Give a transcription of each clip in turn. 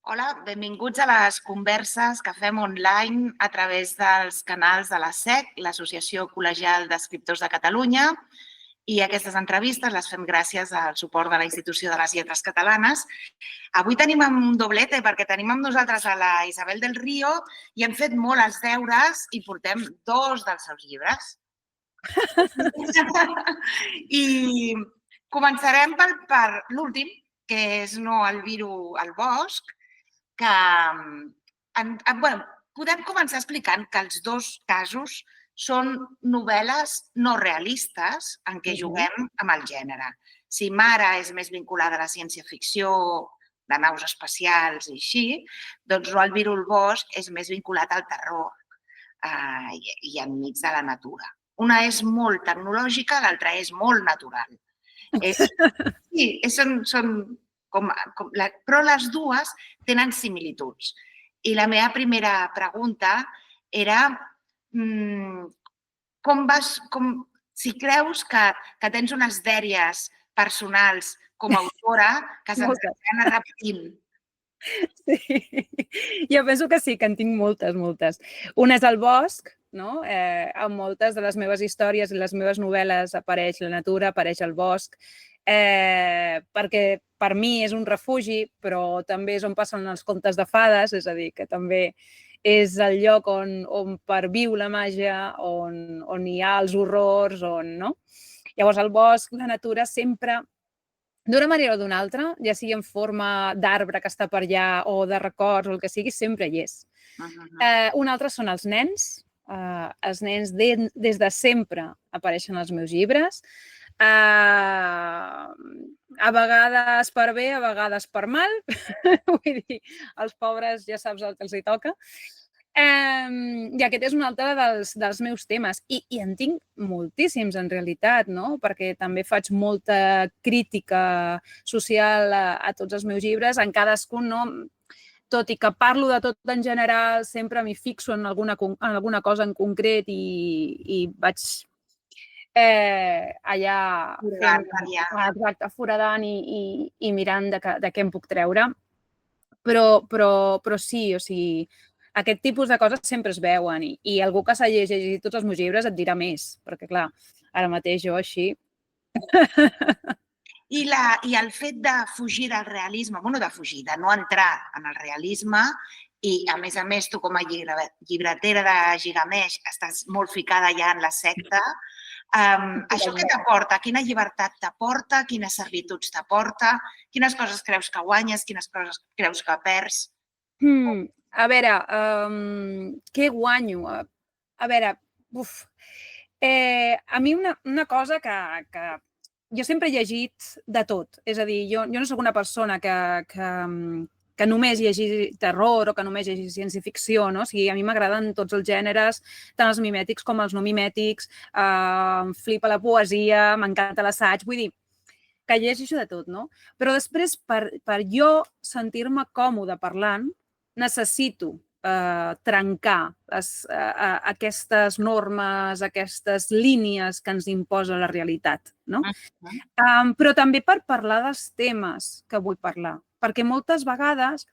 Hola, benvinguts a les converses que fem online a través dels canals de la SEC, l'Associació Col·legial d'Escriptors de Catalunya, i aquestes entrevistes les fem gràcies al suport de la Institució de les Lletres Catalanes. Avui tenim un doblete perquè tenim amb nosaltres a la Isabel del Río i hem fet molt els deures i portem 2 dels seus llibres. I començarem per l'últim, que és No Albiro al bosc, que podem començar explicant que els 2 casos són novel·les no realistes en què juguem amb el gènere. Si Mara és més vinculada a la ciència-ficció, de naus espacials i així, doncs No Albiro al bosc és més vinculat al terror i enmig de la natura. Una és molt tecnològica, l'altra és molt natural. Sí, però les dues tenen similituds. I la meva primera pregunta era si creus que tens unes dèries personals com a autora que se'ns estan repetint. Sí, jo penso que sí, que en tinc moltes. Una és el bosc, no? En moltes de les meves històries i les meves novel·les apareix la natura, apareix el bosc, perquè per mi és un refugi, però també és on passen els contes de fades, és a dir, que també és el lloc on perviu la màgia, on hi ha els horrors, no? Llavors, el bosc, la natura, sempre, d'una manera o d'una altra, ja sigui en forma d'arbre que està per allà o de records o el que sigui, sempre hi és. Un altre són els nens. Els nens des de sempre apareixen als meus llibres. A vegades per bé, a vegades per mal. Vull dir, els pobres ja saps el que els hi toca. I aquest és un altre dels meus temes. I en tinc moltíssims, en realitat, no? Perquè també faig molta crítica social a tots els meus llibres, en cadascun, no? Tot i que parlo de tot en general, sempre m'hi fixo en alguna cosa en concret i vaig allà foradant i mirant de què em puc treure. Però sí, o sigui, aquest tipus de coses sempre es veuen i algú que s'ha llegit tots els meus llibres et dirà més, perquè clar, ara mateix jo així... I el fet de fugir del realisme, de no entrar en el realisme, i a més tu com a llibretera de Gigamesh estàs molt ficada ja en la secta, això què t'aporta? Quina llibertat t'aporta? Quines servituds t'aporta? Quines coses creus que guanyes? Quines coses creus que perds? A veure, què guanyo? A veure, a mi una cosa que jo sempre he llegit de tot. És a dir, jo no soc una persona que només llegir terror o que només llegir ciència-ficció, no? O sigui, a mi m'agraden tots els gèneres, tant els mimètics com els no mimètics, em flipa la poesia, m'encanta l'assaig, vull dir, que llegeixo de tot, no? Però després, per jo sentir-me còmode parlant, necessito trencar aquestes normes, aquestes línies que ens imposa la realitat, no? Però també per parlar dels temes que vull parlar, perquè moltes vegades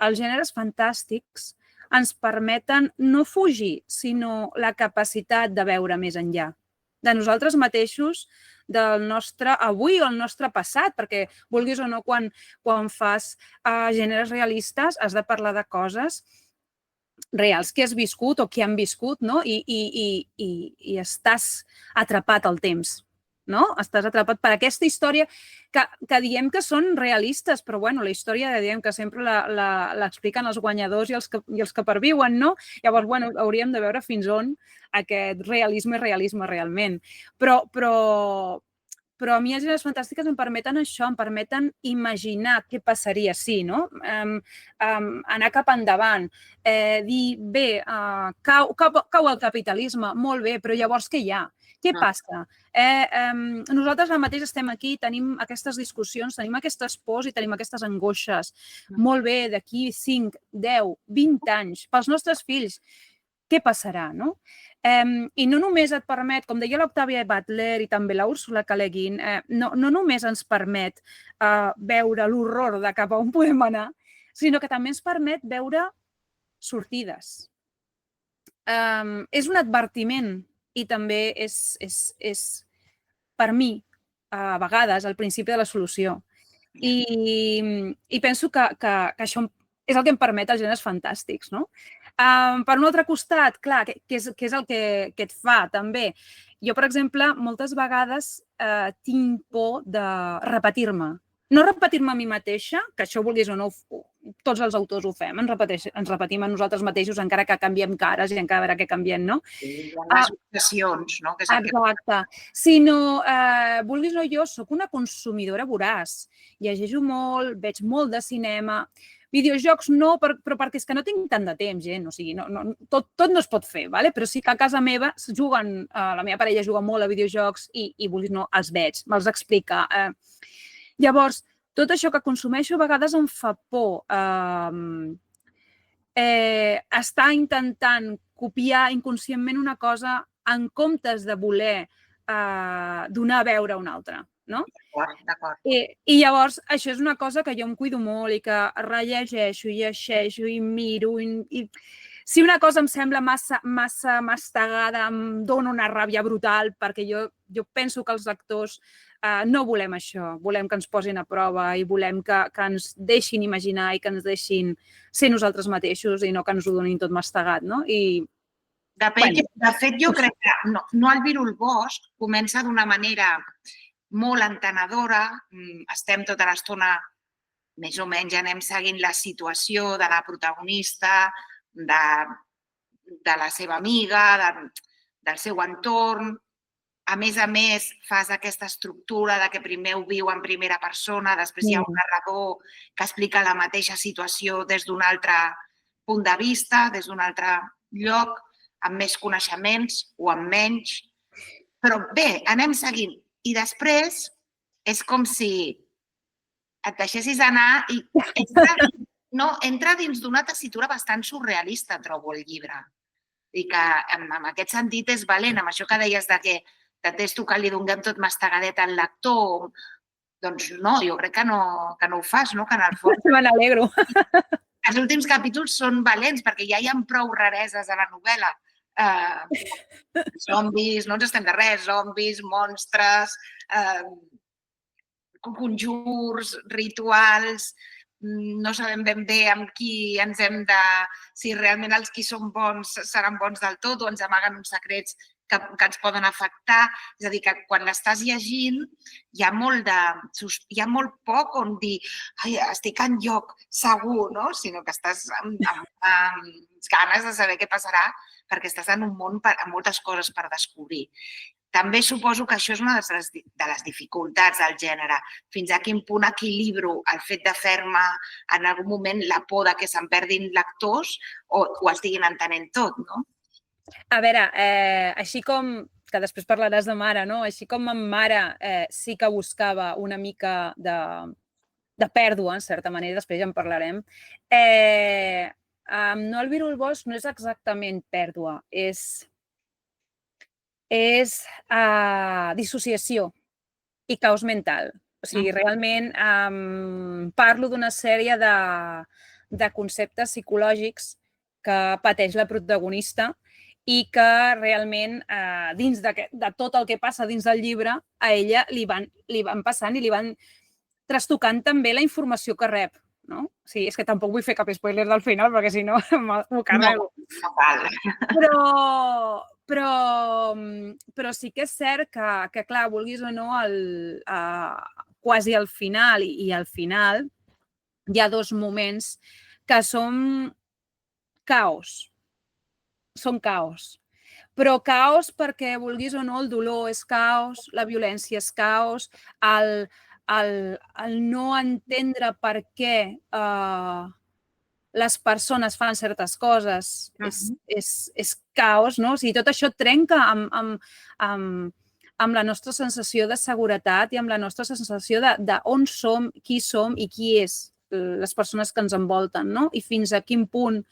els gèneres fantàstics ens permeten no fugir, sinó la capacitat de veure més enllà de nosaltres mateixos, del nostre avui o el nostre passat, perquè vulguis o no, quan fas gèneres realistes has de parlar de coses reals que has viscut o que han viscut, no? I estàs atrapat al temps, no? Estàs atrapat per aquesta història que diem que són realistes, però bueno, la història diem que sempre l'expliquen els guanyadors i els que perviuen, no? Llavors, bueno, hauríem de veure fins on aquest realisme és realisme realment. Però a mi les gèneres fantàstiques em permeten això, em permeten imaginar què passaria si, no? Anar cap endavant, dir, bé, cau el capitalisme, molt bé, però llavors què hi ha? Què passa? Nosaltres ara mateix estem aquí, tenim aquestes discussions, tenim aquestes pors i tenim aquestes angoixes. Molt bé, d'aquí 5, 10, 20 anys, pels nostres fills, què passarà, no? I no només et permet, com deia l'Octavia Butler i també l'Úrsula K. Le Guin, no només ens permet veure l'horror de cap a on podem anar, sinó que també ens permet veure sortides. És un advertiment i també és per mi, a vegades, el principi de la solució. I penso que això és el que em permet els gèneres fantàstics, no? Per un altre costat, clar, què és el que et fa, també? Jo, per exemple, moltes vegades tinc por de repetir-me. No repetir-me a mi mateixa, que això, vulguis o no, tots els autors ho fem, ens repetim a nosaltres mateixos encara que canviem cares i encara que canviem, no? Les obsessions, no? Exacte. Sinó, vulguis o no, jo soc una consumidora voraç. Llegeixo molt, veig molt de cinema. Videojocs no, però perquè és que no tinc tant de temps, gent. O sigui, tot no es pot fer, però sí que a casa meva juguen, la meva parella juga molt a videojocs i vulguis o no, els veig, me'ls explica. Llavors, tot això que consumeixo a vegades em fa por. Estar intentant copiar inconscientment una cosa en comptes de voler donar a veure a una altra, no? D'acord. I llavors, això és una cosa que jo em cuido molt i que rellegeixo, llegeixo i miro. Si una cosa em sembla massa mastegada, em dona una ràbia brutal, perquè jo penso que els lectors no volem això, volem que ens posin a prova i volem que ens deixin imaginar i que ens deixin ser nosaltres mateixos i no que ens ho donin tot mastegat, no? De fet, jo crec que No el Virul Bosch comença d'una manera molt entenedora, estem tota l'estona, més o menys anem seguint la situació de la protagonista, de la seva amiga, del seu entorn. A més, fas aquesta estructura de que primer ho viu en primera persona, després hi ha un narrador que explica la mateixa situació des d'un altre punt de vista, des d'un altre lloc, amb més coneixements o amb menys. Però bé, anem seguint. I després és com si et deixessis anar i entra dins d'una tessitura bastant surrealista, trobo, el llibre. I que en aquest sentit és valent, amb això que deies de que detesto que li donem tot mastegadet al lector. Doncs no, jo crec que no ho fas, no? Que en el fons... Me n'alegro. Els últims capítols són valents perquè ja hi ha prou rareses a la novel·la. Zombis, no ens estem de res, zombis, monstres, conjurs, rituals, no sabem ben bé amb qui ens hem de... si realment els qui són bons seran bons del tot o ens amaguen uns secrets que ens poden afectar. És a dir, que quan l'estàs llegint hi ha molt poc on dir estic en lloc segur, no? Sinó que estàs amb ganes de saber què passarà perquè estàs en un món amb moltes coses per descobrir. També suposo que això és una de les dificultats del gènere. Fins a quin punt equilibro el fet de fer-me en algun moment la por que se'n perdin lectors o estiguin entenent tot, no? A veure, així com, que després parlaràs de mare, no? Així com amb mare sí que buscava una mica de pèrdua, en certa manera, després ja en parlarem, No el Virul Bosch no és exactament pèrdua, és dissociació i caos mental. O sigui, realment parlo d'una sèrie de conceptes psicològics que pateix la protagonista i que realment, dins de tot el que passa dins del llibre, a ella li van passant i li van trastocant també la informació que rep. No? O sigui, és que tampoc vull fer cap spoiler del final, perquè si no m'ho carrego. No cal. Però sí que és cert que clar, vulguis o no, quasi al final i al final hi ha dos moments que són caos. Són caos. Però caos perquè, vulguis o no, el dolor és caos, la violència és caos, el no entendre per què les persones fan certes coses és caos, no? O sigui, tot això trenca amb la nostra sensació de seguretat i amb la nostra sensació d'on som, qui som i qui és les persones que ens envolten, no? I fins a quin punt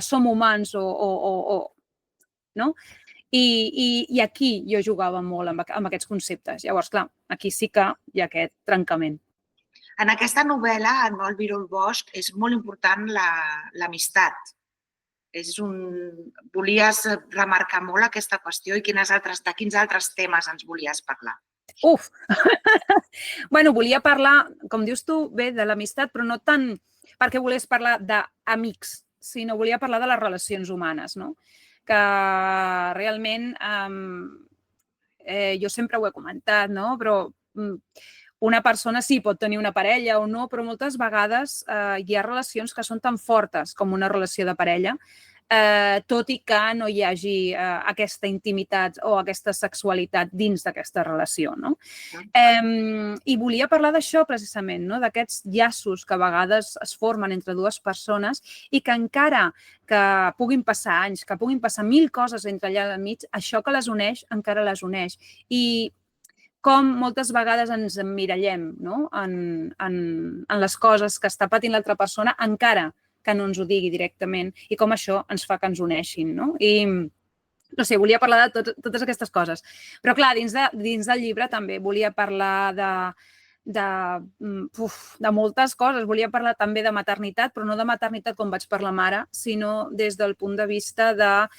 som humans no? I aquí jo jugava molt amb aquests conceptes. Llavors, clar, aquí sí que hi ha aquest trencament. En aquesta novel·la, en El Virul Bosch, és molt important l'amistat. Volies remarcar molt aquesta qüestió i de quins altres temes ens volies parlar? Uf! Bueno, volia parlar, com dius tu, bé, de l'amistat, però no tant perquè volés parlar d'amics, sinó volia parlar de les relacions humanes, no? Que realment, jo sempre ho he comentat, no? Però una persona sí pot tenir una parella o no, però moltes vegades hi ha relacions que són tan fortes com una relació de parella, tot i que no hi hagi aquesta intimitat o aquesta sexualitat dins d'aquesta relació, no? I volia parlar d'això precisament, no? D'aquests llaços que a vegades es formen entre dues persones i que encara que puguin passar anys, que puguin passar 1000 coses entre allà al mig, això que les uneix encara les uneix. I com moltes vegades ens emmirallem, no? en les coses que està patint l'altra persona, encara que no ens ho digui directament, i com això ens fa que ens uneixin, no? I, no sé, volia parlar de totes aquestes coses. Però, clar, dins del llibre també volia parlar de moltes coses. Volia parlar també de maternitat, però no de maternitat com vaig per la mare, sinó des del punt de vista de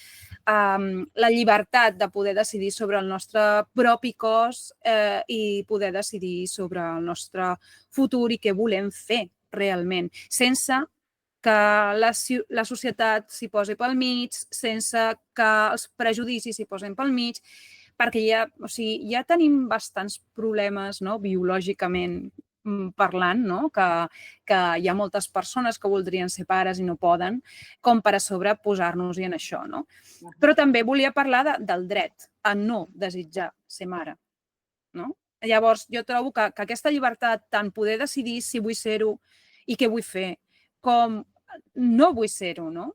la llibertat de poder decidir sobre el nostre propi cos i poder decidir sobre el nostre futur i què volem fer realment, sense que la societat s'hi posi pel mig, sense que els prejudicis s'hi posin pel mig, perquè ja tenim bastants problemes, no? Biològicament parlant, no? Que hi ha moltes persones que voldrien ser pares i no poden, com per a sobre posar-nos-hi en això, no? Però també volia parlar del dret a no desitjar ser mare, no? Llavors, jo trobo que aquesta llibertat, tant poder decidir si vull ser-ho i què vull fer, com no vull ser-ho, no?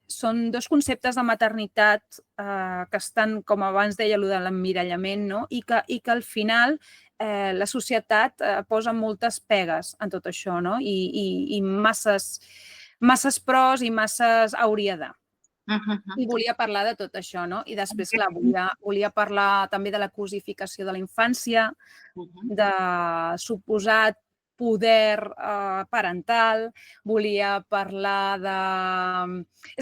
Són dos conceptes de maternitat que estan, com abans deia, allò de l'emmirallament, no? I que al final la societat posa moltes pegues en tot això, no? I masses pros i masses hauria de. I volia parlar de tot això, no? I després, clar, volia parlar també de la cosificació de la infància, de suposat poder parental, volia parlar de...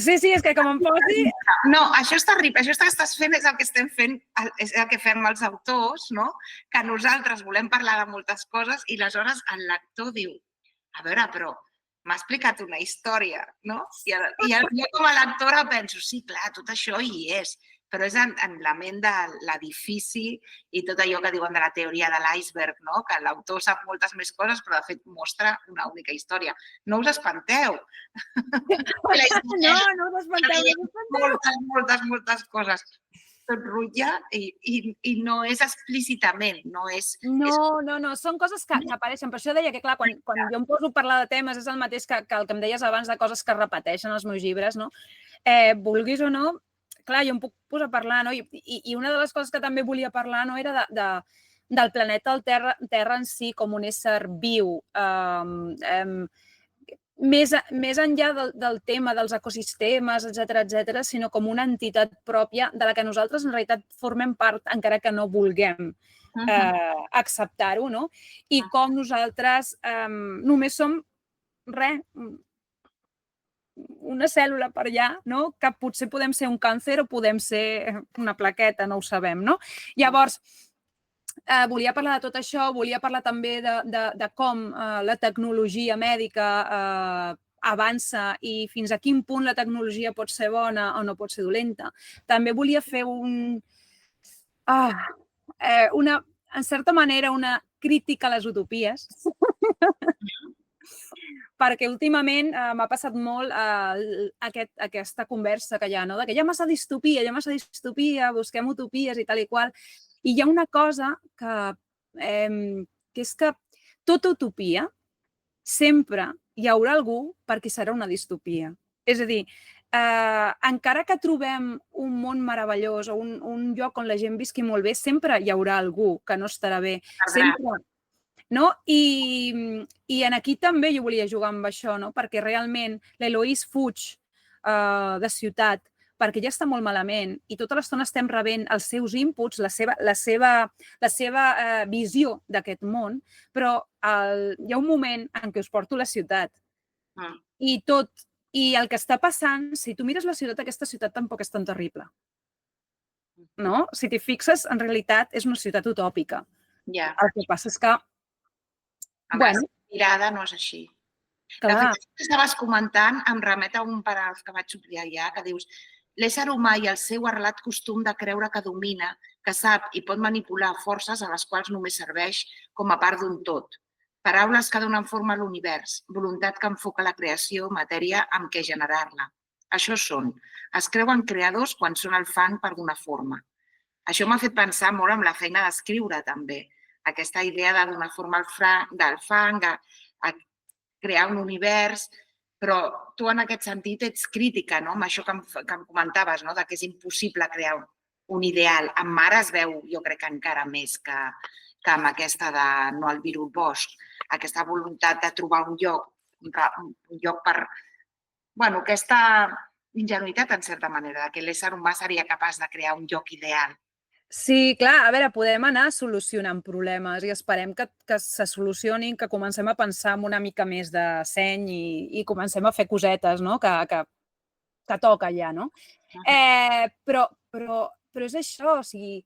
Sí, és que com em posi... No, això és terrible. Això que estàs fent és el que estem fent, és el que fem els autors, no? Que nosaltres volem parlar de moltes coses i aleshores el lector diu, a veure, però m'ha explicat una història, no? I jo com a lectora penso, sí, clar, tot això hi és, però és en la ment de l'edifici i tot allò que diuen de la teoria de l'iceberg, no? Que l'autor sap moltes més coses, però de fet mostra una única història. No us espanteu. No us espanteu. Moltes coses. Tot rutlla i no és explícitament, no és... No, són coses que apareixen. Per això deia que, clar, quan jo em poso a parlar de temes és el mateix que el que em deies abans de coses que es repeteixen als meus llibres, no? Vulguis o no, clar, jo em puc posar a parlar, no? I una de les coses que també volia parlar no era del planeta Terra en si com un ésser viu, més enllà del tema dels ecosistemes, etcètera, sinó com una entitat pròpia de la que nosaltres en realitat formem part encara que no vulguem acceptar-ho, no? I com nosaltres només som una cèl·lula per allà, no? Que potser podem ser un càncer o podem ser una plaqueta, no ho sabem, no? Llavors, volia parlar de tot això, volia parlar també de com la tecnologia mèdica avança i fins a quin punt la tecnologia pot ser bona o no pot ser dolenta. També volia fer en certa manera, una crítica a les utopies, perquè últimament m'ha passat molt aquesta conversa que hi ha, no? Que hi ha massa distopia, busquem utopies i tal i qual. I hi ha una cosa que és que tota utopia sempre hi haurà algú per qui serà una distopia. És a dir, encara que trobem un món meravellós o un lloc on la gent visqui molt bé, sempre hi haurà algú que no estarà bé. Sempre. No? I aquí també jo volia jugar amb això, no? Perquè realment l'Eloís fuig de ciutat perquè ja està molt malament i tota l'estona estem rebent els seus inputs, la seva visió d'aquest món, però hi ha un moment en què us porto a la ciutat i el que està passant, si tu mires la ciutat, aquesta ciutat tampoc és tan terrible. No? Si t'hi fixes, en realitat és una ciutat utòpica. El que passa és que... La mirada no és així. De fet, el que estaves comentant em remet a un paràgraf que vaig obrir allà, que dius l'ésser humà i el seu arrelat costum de creure que domina, que sap i pot manipular forces a les quals només serveix com a part d'un tot. Paraules que donen forma a l'univers, voluntat que enfoca la creació, matèria amb què generar-la. Això són. Es creuen creadors quan són el fang per donar forma. Això m'ha fet pensar molt en la feina d'escriure, també. Aquesta idea de donar forma al fang, a crear un univers, però tu en aquest sentit ets crítica, no? Amb això que em comentaves, no? De que és impossible crear un ideal. Amb Mare es veu, jo crec que encara més que amb aquesta de No al vir al bosc, aquesta voluntat de trobar un lloc per... Bueno, aquesta ingenuïtat, en certa manera, que l'ésser humà seria capaç de crear un lloc ideal. Sí, clar, a veure, podem anar solucionant problemes i esperem que se solucionin, que comencem a pensar amb una mica més de seny i comencem a fer cosetes, no? Que toca ja, no? Però és això, o sigui,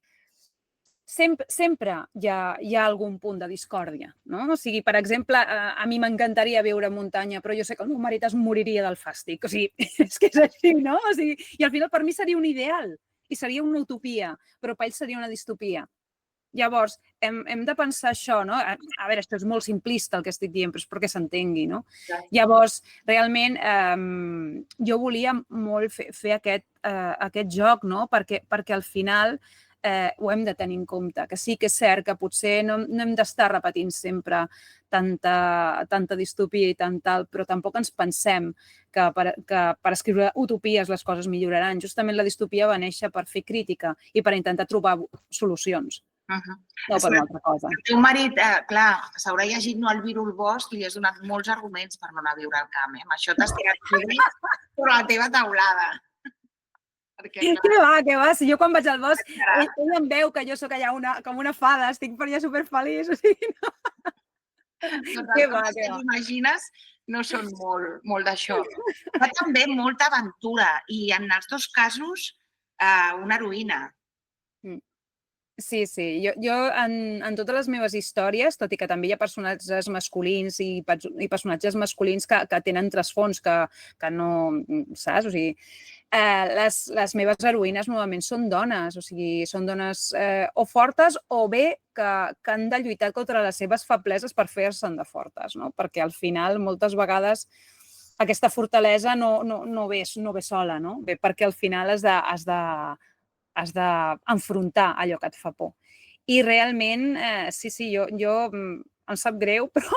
sempre hi ha algun punt de discòrdia, no? O sigui, per exemple, a mi m'encantaria viure a muntanya, però jo sé que el meu marit es moriria del fàstic. O sigui, és que és així, no? O sigui, i al final per mi seria un ideal i seria una utopia, però per ell seria una distopia. Llavors, hem de pensar això, no? A veure, això és molt simplista el que estic dient, però és perquè s'entengui, no? Llavors, realment, jo volia molt fer aquest joc, no? Perquè al final ho hem de tenir en compte, que sí que és cert que potser no hem d'estar repetint sempre tanta distopia i tant tal, però tampoc ens pensem que per escriure utopies les coses milloraran. Justament la distopia va néixer per fer crítica i per intentar trobar solucions. No per una altra cosa. El teu marit, clar, s'haurà llegit No al vir al bosc i li has donat molts arguments per no anar a viure al camp. Amb això t'has tirat per la teva taulada. Què va? Si jo quan vaig al bosc, ell em veu que jo soc allà com una fada, estic per allà superfeliç. Què va? T'imagines? No són molt d'això. Fa també molta aventura i en els dos casos una heroïna. Sí. Jo en totes les meves històries, tot i que també hi ha personatges masculins i personatges masculins que tenen trasfons, que no, saps? O sigui, les meves heroïnes normalment són dones, o sigui, són dones o fortes o bé que han de lluitar contra les seves febleses per fer-se'n de fortes, no? Perquè al final, moltes vegades, aquesta fortalesa no ve sola, no? Ve perquè al final has d'enfrontar allò que et fa por. I realment, sí, jo em sap greu, però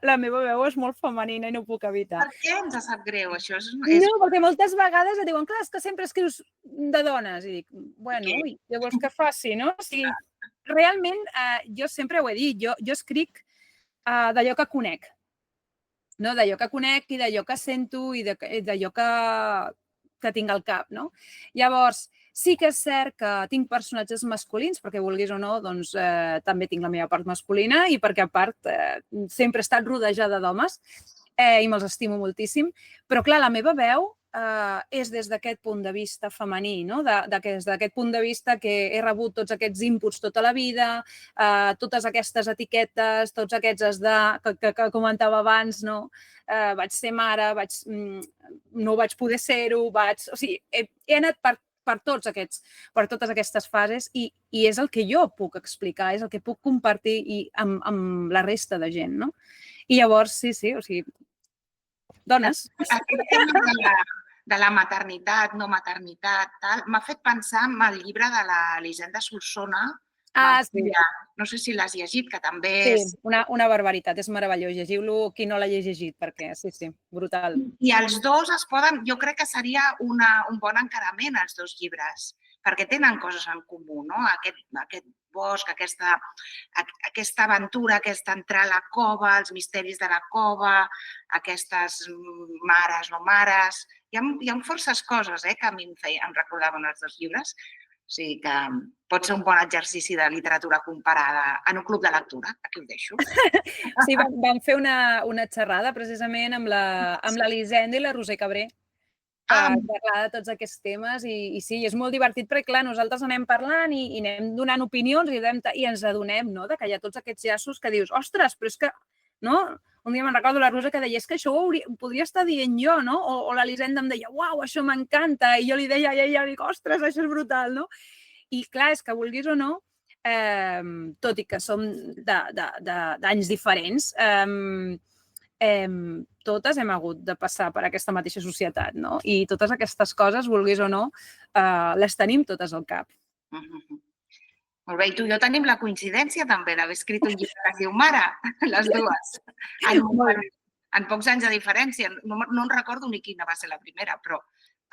la meva veu és molt femenina i no ho puc evitar. Per què ens sap greu, això? No, perquè moltes vegades et diuen, clar, és que sempre escrius de dones. I dic, bueno, què vols que faci, no? O sigui, realment, jo sempre ho he dit, jo escric d'allò que conec. D'allò que conec i d'allò que sento i d'allò que tinc al cap, no? Llavors, sí que és cert que tinc personatges masculins, perquè vulguis o no, doncs també tinc la meva part masculina i perquè a part sempre he estat rodejada d'homes i me'ls estimo moltíssim, però clar, la meva veu és des d'aquest punt de vista femení, no? Des d'aquest punt de vista que he rebut tots aquests inputs tota la vida, totes aquestes etiquetes, tots aquests que comentava abans, no? Vaig ser mare, no vaig poder ser-ho, o sigui, he anat per totes aquestes fases i és el que jo puc explicar, és el que puc compartir amb la resta de gent, no? I llavors, sí, o sigui, dones. Aquest tema de la maternitat, no maternitat, m'ha fet pensar en el llibre de l'Elisenda Solsona. Sí. No sé si l'has llegit, que també és... Sí, una barbaritat, és meravellós. Llegiu-lo qui no l'hagi llegit, perquè sí, brutal. I els dos jo crec que seria un bon encarament, els dos llibres, perquè tenen coses en comú, no? Aquest bosc, aquesta aventura, aquesta entrar a la cova, els misteris de la cova, aquestes mares, no mares, hi ha forces coses que a mi em recordaven els dos llibres. O sigui que pot ser un bon exercici de literatura comparada en un club de lectura. Aquí ho deixo. Sí, vam fer una xerrada precisament amb l'Elisenda i la Roser Cabré per parlar de tots aquests temes i sí, és molt divertit perquè, clar, nosaltres anem parlant i anem donant opinions i ens adonem que hi ha tots aquests llaços que dius, ostres, però és que, no? Un dia me'n recordo la Rosa que deia, és que això ho podria estar dient jo, no? O l'Elisenda em deia, uau, això m'encanta, i jo li deia a ella, dic, ostres, això és brutal, no? I clar, és que vulguis o no, tot i que som d'anys diferents, totes hem hagut de passar per aquesta mateixa societat, no? I totes aquestes coses, vulguis o no, les tenim totes al cap. Molt bé, i tu i jo tenim la coincidència també d'haver escrit un llibre que es diu Mare, les dues, en pocs anys de diferència. No em recordo ni quina va ser la primera, però...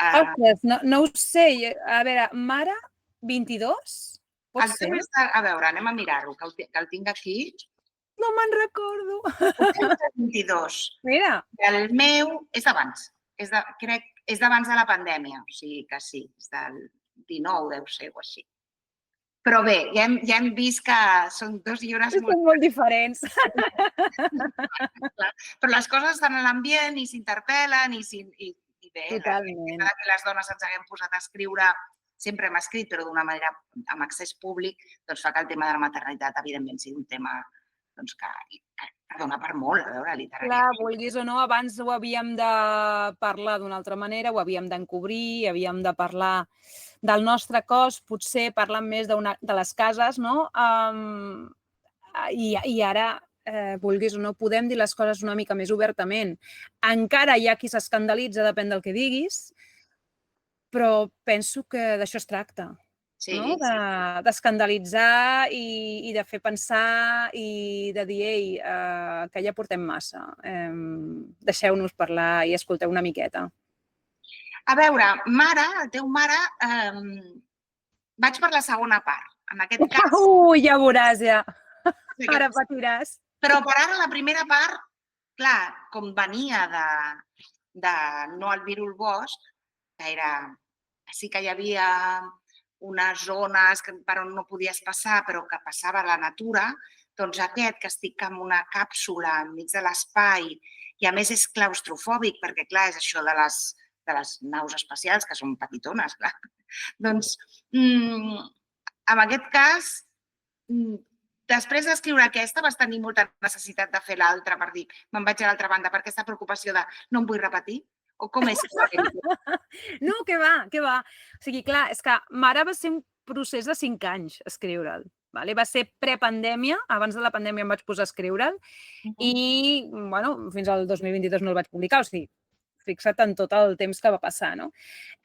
Ostres, no ho sé. A veure, Mare, 22? Pot ser? A veure, anem a mirar-ho, que el tinc aquí. No me'n recordo. 22. Mira. El meu és d'abans. Crec és d'abans de la pandèmia, o sigui que sí, és del 19, deu ser, o així. Però bé, ja hem vist que són dos llibres molt diferents. Però les coses estan a l'ambient i s'interpel·len i bé, totalment. Que les dones ens haguem posat a escriure, sempre hem escrit, però d'una manera amb accés públic, doncs fa que el tema de la maternitat, evidentment, sigui un tema que dona per molt, a veure, literàriament. Clar, vulguis o no, abans ho havíem de parlar d'una altra manera, ho havíem d'encobrir, havíem de parlar del nostre cos, potser parlant més de les cases, no? I ara, vulguis o no, podem dir les coses una mica més obertament. Encara hi ha qui s'escandalitza, depèn del que diguis, però penso que d'això es tracta. No? D'escandalitzar i de fer pensar i de dir, ei, que ja portem massa, deixeu-nos parlar i escolteu una miqueta. A veure, Mare, el teu Mare, vaig per la segona part. En aquest cas... Ja veuràs, ja. Ara patiràs. Però per ara, la primera part, clar, com venia de No al virus bosc, que era... Sí que hi havia unes zones per on no podies passar, però que passava a la natura, doncs aquest, que estic en una càpsula enmig de l'espai, i a més és claustrofòbic, perquè clar, és això de les naus espacials, que són petitones, clar. Doncs, en aquest cas, després d'escriure aquesta, vas tenir molta necessitat de fer l'altra per dir, me'n vaig a l'altra banda, per aquesta preocupació de no em vull repetir? O com és? No, què va. O sigui, clar, és que Mare va ser un procés de 5 anys escriure'l. Va ser prepandèmia, abans de la pandèmia em vaig posar a escriure'l i, bueno, fins al 2022 no el vaig publicar, o sigui, fixa't en tot el temps que va passar, no?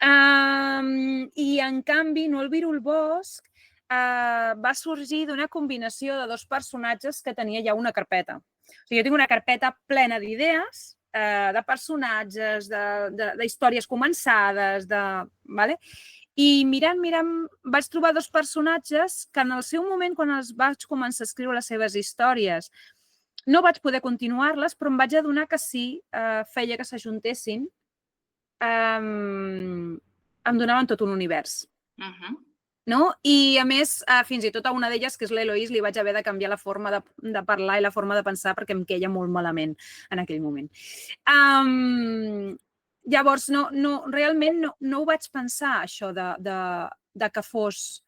I, en canvi, No al virus bosc va sorgir d'una combinació de dos personatges que tenia ja una carpeta. O sigui, jo tinc una carpeta plena d'idees, de personatges, d'històries començades, i mirant, vaig trobar dos personatges que en el seu moment, quan els vaig començar a escriure les seves històries, no vaig poder continuar-les, però em vaig adonar que sí, feia que s'ajuntessin, em donaven tot un univers. No? I, a més, fins i tot a una d'elles, que és l'Eloís, li vaig haver de canviar la forma de parlar i la forma de pensar perquè em queia molt malament en aquell moment. Llavors, realment no ho vaig pensar, això de que fos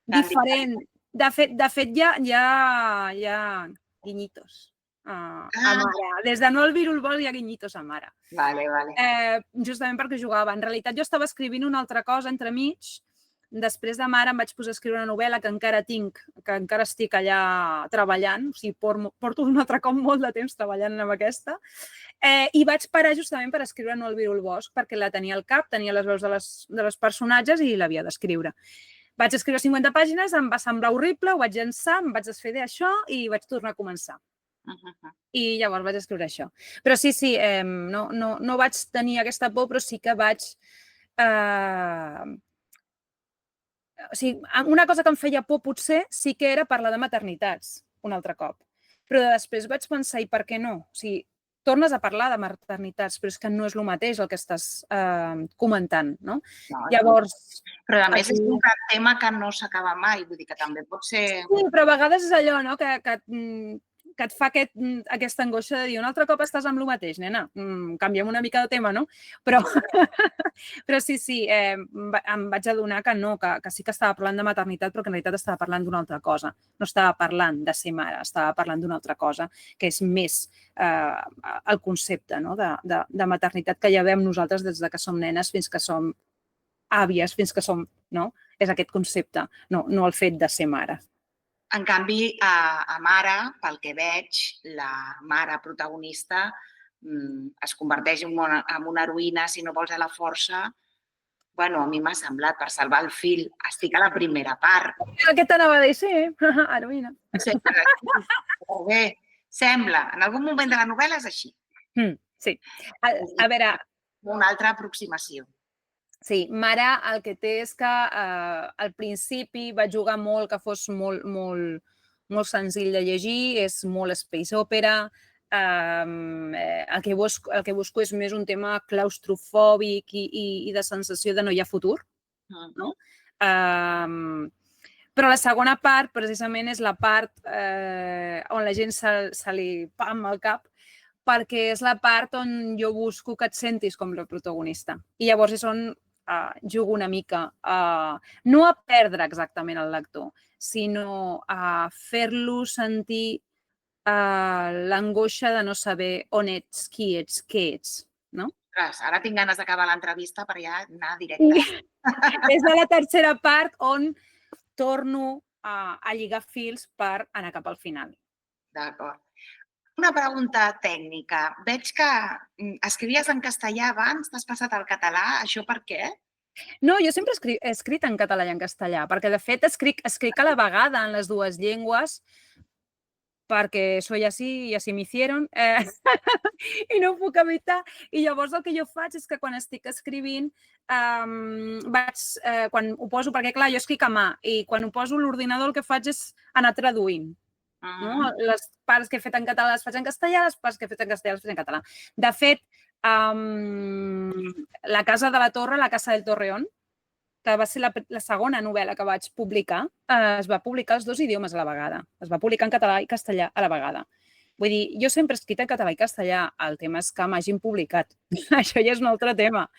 diferent. De fet, hi ha guinyitos a Mare. Des de No al virus bosc hi ha guinyitos a Mare. Vale. Justament perquè jugava. En realitat, jo estava escrivint una altra cosa entremig. Després de Mare em vaig posar a escriure una novel·la que encara estic allà treballant, o sigui, porto un altre cop molt de temps treballant amb aquesta, i vaig parar justament per escriure No al virus bosc, perquè la tenia al cap, tenia les veus de les personatges i l'havia d'escriure. Vaig escriure 50 pàgines, em va semblar horrible, ho vaig llançar, em vaig desfer d'això i vaig tornar a començar. I llavors vaig escriure això. Però sí, no vaig tenir aquesta por, però sí que vaig... O sigui, una cosa que em feia por potser sí que era parlar de maternitats un altre cop. Però després vaig pensar, i per què no? O sigui, tornes a parlar de maternitats, però és que no és el mateix el que estàs comentant, no? No, Llavors... però a més és un tema que no s'acaba mai, vull dir que també pot ser... Sí, però a vegades és allò, no?, que et fa aquesta angoixa de dir un altre cop estàs amb el mateix, nena, canviem una mica de tema, no? Però sí, em vaig adonar que no, que sí que estava parlant de maternitat, però que en realitat estava parlant d'una altra cosa. No estava parlant de ser mare, estava parlant d'una altra cosa, que és més el concepte de maternitat que ja veiem nosaltres des que som nenes fins que som àvies, fins que som, no? És aquest concepte, no el fet de ser mare. En canvi, a Mare, pel que veig, la mare protagonista es converteix en una heroïna, si no vols, a la força. Bueno, a mi m'ha semblat, per salvar el fill. Estic a la primera part. Què t'anava a dir? Sí, heroïna. Bé, sembla. En algun moment de la novel·la és així. Sí. A veure... Una altra aproximació. Sí, Mare el que té és que al principi va jugar molt que fos molt senzill de llegir, és molt space opera, el que busco és més un tema claustrofòbic i de sensació de no hi ha futur, no? Però la segona part, precisament, és la part on la gent se li pam al cap, perquè és la part on jo busco que et sentis com la protagonista. I llavors és on jugo una mica no a perdre exactament el lector, sinó a fer-lo sentir l'angoixa de no saber on ets, qui ets, què ets, no? Ara tinc ganes d'acabar l'entrevista per ja anar directe. És a la tercera part on torno a lligar fils per anar cap al final. D'acord. Una pregunta tècnica. Veig que escrivies en castellà abans, t'has passat al català. Això per què? No, jo sempre he escrit en català i en castellà, perquè de fet escric a la vegada en les dues llengües, perquè soy así y así me hicieron i no ho puc evitar. I llavors el que jo faig és que quan estic escrivint, quan ho poso, perquè clar, jo escric a mà i quan ho poso a l'ordinador el que faig és anar traduint. Les parts que he fet en català les faig en castellà, les parts que he fet en castellà les faig en català. De fet, La casa de la torre, La casa del Torreón, que va ser la segona novel·la que vaig publicar, es va publicar els dos idiomes a la vegada. Es va publicar en català i castellà a la vegada. Vull dir, jo sempre he escrit en català i castellà, el tema és que m'hagin publicat. Això ja és un altre tema.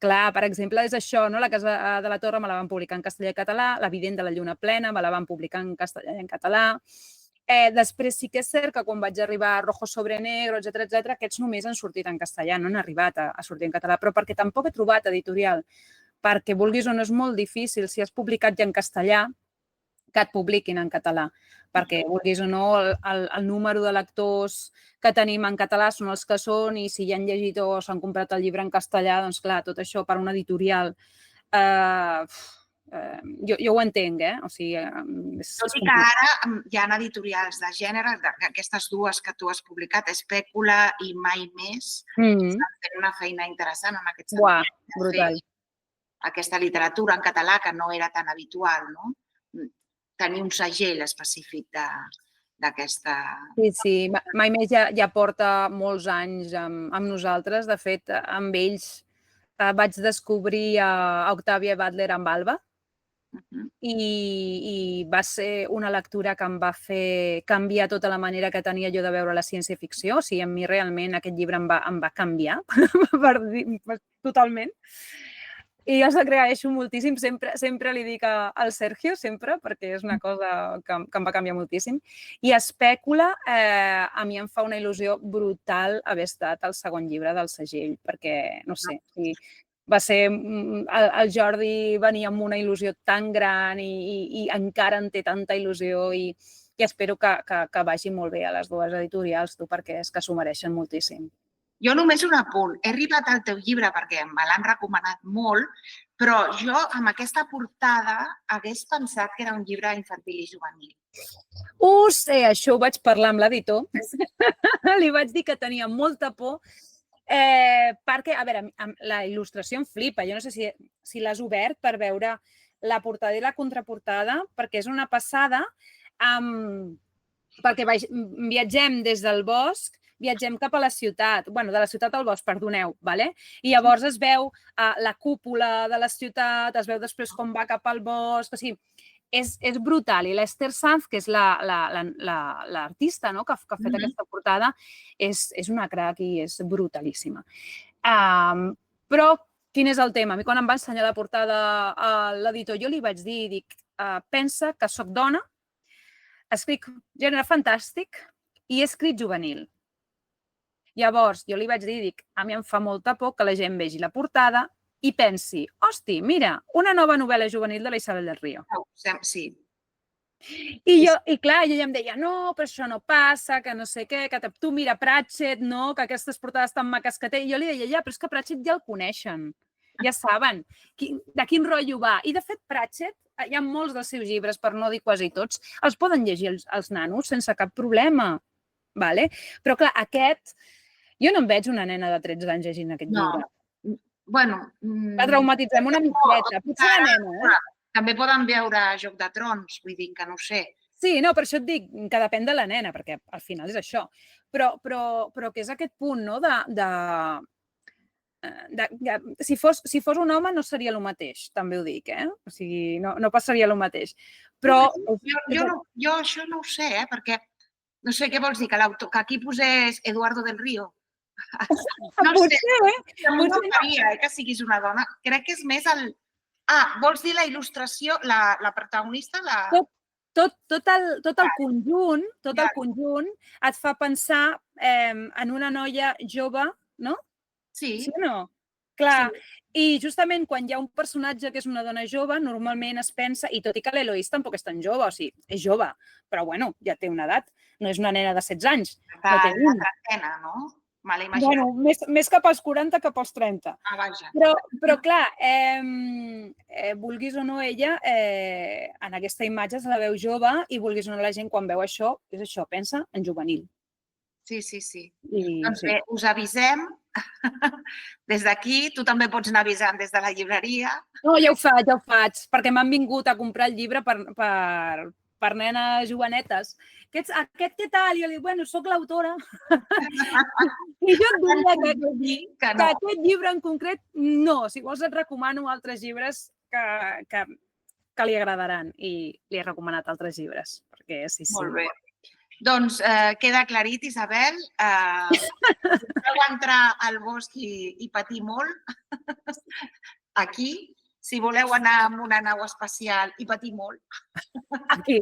Clar, per exemple, és això, no? La casa de la torre me la van publicar en castellà i català, La vident de la lluna plena me la van publicar en castellà i en català. Després sí que és cert que quan vaig arribar a Rojo sobre Negro, etc, aquests només han sortit en castellà, no han arribat a sortir en català, però perquè tampoc he trobat editorial, perquè vulguis o no és molt difícil, si has publicat ja en castellà, que et publiquin en català, perquè vulguis o no el número de lectors que tenim en català són els que són i si ja han llegit o s'han comprat el llibre en castellà, doncs clar, tot això per una editorial... Jo ho entenc, O sigui... Tot i que ara hi ha editorials de gènere, aquestes dues que tu has publicat, Espècula i Mai més, estan fent una feina interessant en aquest sentit. Uau, brutal. Aquesta literatura en català que no era tan habitual, no? Tenir un segell específic d'aquesta... Sí, Mai més ja porta molts anys amb nosaltres. De fet, amb ells vaig descobrir a Octavia Butler amb Alba i va ser una lectura que em va fer canviar tota la manera que tenia jo de veure la ciència-ficció. O sigui, a mi realment aquest llibre em va canviar totalment. I jo s'agraeixo moltíssim, sempre li dic al Sergio, sempre, perquè és una cosa que em va canviar moltíssim. I Espècula, a mi em fa una il·lusió brutal haver estat el segon llibre del segell, perquè, no sé, va ser... El Jordi venia amb una il·lusió tan gran i encara en té tanta il·lusió i espero que vagi molt bé a les dues editorials, perquè és que s'ho mereixen moltíssim. Jo només un apunt. He arribat al teu llibre perquè me l'han recomanat molt, però jo amb aquesta portada hagués pensat que era un llibre infantil i juvenil. Ho sé, això ho vaig parlar amb l'editor. Li vaig dir que tenia molta por perquè, a veure, la il·lustració em flipa. Jo no sé si l'has obert per veure la portada i la contraportada, perquè és una passada, perquè viatgem des del bosc viatgem cap a la ciutat, bueno, de la ciutat al bosc, perdoneu, vale? I llavors es veu la cúpula de la ciutat, es veu després com va cap al bosc, o sigui, és brutal. I l'Esther Sanz, que és l'artista, no?, que ha fet aquesta portada, és una crac i és brutalíssima. Però quin és el tema? A mi quan em va ensenyar la portada a l'editor jo li vaig dir, dic, pensa que soc dona, escric gènere fantàstic i he escrit juvenil. Llavors jo li vaig dir, dic, a mi em fa molta por que la gent vegi la portada i pensi, hosti, mira, una nova novel·la juvenil de la Isabel del Río. Sí. I clar, ella em deia, no, però això no passa, que no sé què, que tu mira Pratchett, no, que aquestes portades tan maques que té. I jo li deia, ja, però és que Pratchett ja el coneixen, ja saben de quin rotllo va. I de fet, Pratchett, hi ha molts dels seus llibres, per no dir quasi tots, els poden llegir els nanos sense cap problema. Però clar, aquest, jo no em veig una nena de 13 anys llegint aquest llibre. Bueno... La traumatitzem una miqueta, potser la nena, També poden veure Joc de Trons, vull dir que no ho sé. Sí, no, per això et dic que depèn de la nena, perquè al final és això. Però que és aquest punt, no?, si fos un home no seria el mateix, també ho dic, O sigui, no passaria el mateix. Però... Jo això no ho sé, perquè no sé què vols dir, que aquí posés Eduardo del Río. No sé, m'encantaria que siguis una dona. Crec que és més el... vols dir la il·lustració, la protagonista? Tot el conjunt et fa pensar en una noia jove, no? Sí. Sí o no? Clar, i justament quan hi ha un personatge que és una dona jove, normalment es pensa, i tot i que l'Eloís tampoc és tan jove, o sigui, és jove, però bueno, ja té una edat, no és una nena de 16 anys. Està en la trentena, no? Bueno, més cap als 40 que pels 30. Vaja. Però clar, vulguis o no ella, en aquesta imatge se la veu jove i vulguis o no la gent quan veu això, és això, pensa en juvenil. Sí. Doncs bé, us avisem. Des d'aquí, tu també pots anar avisant des de la llibreria. No, ja ho faig, perquè m'han vingut a comprar el llibre per nenes jovenetes. Aquest què tal? I jo li dic, bueno, soc l'autora. I jo et diria que aquest llibre en concret, no. Si vols et recomano altres llibres que li agradaran. I li he recomanat altres llibres. Molt bé. Doncs queda aclarit, Isabel. Podeu entrar al bosc i patir molt aquí. Si voleu anar amb una nau espacial i patir molt. Aquí.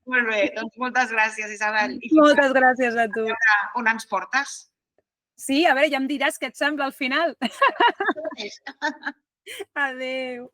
Molt bé, doncs moltes gràcies, Isabel. Moltes gràcies a tu. On ens portes? Sí, a veure, ja em diràs què et sembla al final. Adéu.